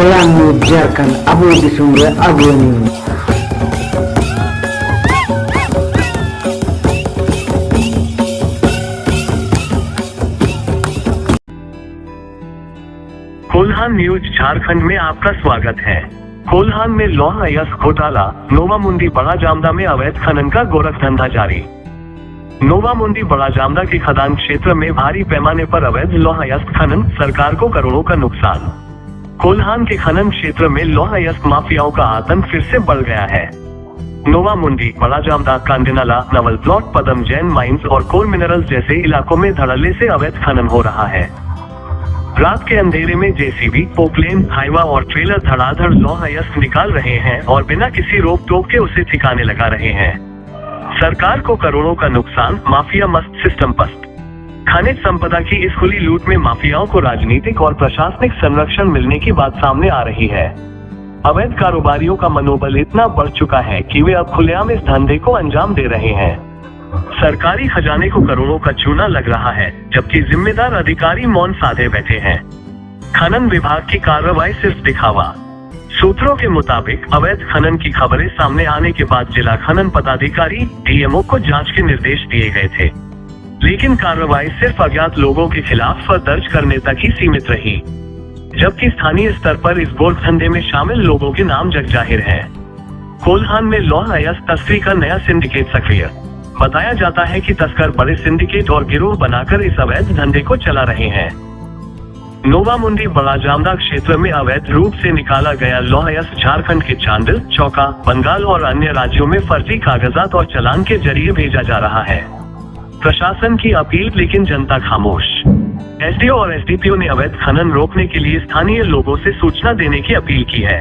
Kolam News Jharkhand, Abu Disumre, Abu News. Kolhan news Jharkhand में आपका स्वागत है। कोल्हान में लौह अयस्क घोटाला, नोवामुंडी बड़ा जामदा में अवैध खनन का गोरख धंधा जारी। नोवामुंडी बड़ा जामदा के खदान क्षेत्र में भारी पैमाने पर अवैध लौह अयस्क खनन, सरकार को करोड़ों का नुकसान। कोल्हान के खनन क्षेत्र में लौह अयस्क माफियाओं का आतंक फिर से बढ़ गया है। नोवामुंडी, बड़ा जामदा, कांडेनाला, नवल प्लॉट, पदम जैन माइंस और कोल मिनरल्स जैसे इलाकों में धड़ल्ले से अवैध खनन हो रहा है। रात के अंधेरे में जेसीबी, पोकलेन, हाइवा और ट्रेलर धड़ाधड़ लौह अयस्क निकाल रहे हैं और बिना किसी रोक टोक के उसे ठिकाने लगा रहे हैं। सरकार को करोड़ों का नुकसान, माफिया मस्त, सिस्टम पस्त। खनिज संपदा की इस खुली लूट में माफियाओं को राजनीतिक और प्रशासनिक संरक्षण मिलने की बात सामने आ रही है। अवैध कारोबारियों का मनोबल इतना बढ़ चुका है कि वे अब खुलेआम इस धंधे को अंजाम दे रहे हैं। सरकारी खजाने को करोड़ों का चूना लग रहा है, जबकि जिम्मेदार अधिकारी मौन साधे बैठे हैं। खनन विभाग की कार्रवाई सिर्फ दिखावा। सूत्रों के मुताबिक अवैध खनन की खबरें सामने आने के बाद जिला खनन पदाधिकारी डीएमओ को जांच के निर्देश दिए गए थे, लेकिन कार्रवाई सिर्फ अज्ञात लोगों के खिलाफ दर्ज करने तक ही सीमित रही, जबकि स्थानीय स्तर पर इस गोरख धंधे में शामिल लोगों के नाम जग जाहिर है। कोल्हान में लौह अयस्क तस्करी का नया सिंडिकेट सक्रिय। बताया जाता है कि तस्कर बड़े सिंडिकेट और गिरोह बनाकर इस अवैध धंधे को चला रहे हैं। नोवामुंडी बड़ा जामदा क्षेत्र में अवैध रूप से निकाला गया लौह अयस्क झारखंड के चांदिल, चौका, बंगाल और अन्य राज्यों में फर्जी कागजात और चालान के जरिए भेजा जा रहा है। प्रशासन की अपील, लेकिन जनता खामोश। एसडीओ और एसडीपीओ ने अवैध खनन रोकने के लिए स्थानीय लोगों से सूचना देने की अपील की है,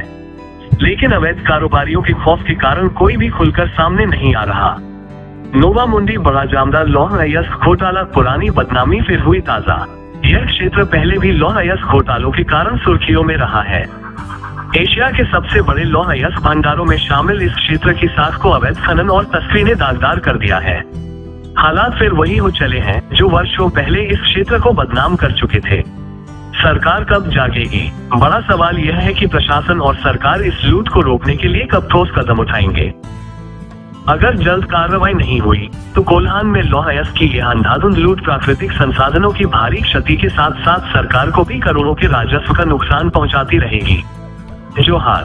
लेकिन अवैध कारोबारियों के खौफ के कारण कोई भी खुलकर सामने नहीं आ रहा। नोवामुंडी बड़ा जामदा लौह अयस्क घोटाला, पुरानी बदनामी फिर हुई ताजा। यह क्षेत्र पहले भी लौह अयस्क घोटालों के कारण सुर्खियों में रहा है। एशिया के सबसे बड़े लौह अयस्क भंडारों में शामिल इस क्षेत्र की साख को अवैध खनन और तस्करी ने दागदार कर दिया है। हालात फिर वही हो चले हैं जो वर्षों पहले इस क्षेत्र को बदनाम कर चुके थे। सरकार कब जागेगी? बड़ा सवाल यह है कि प्रशासन और सरकार इस लूट को रोकने के लिए कब ठोस कदम उठाएंगे। अगर जल्द कार्रवाई नहीं हुई तो कोल्हान में लौह अयस्क की यह अंधाधुंध लूट प्राकृतिक संसाधनों की भारी क्षति के साथ साथ सरकार को भी करोड़ों के राजस्व का नुकसान पहुंचाती रहेगी। जोहार।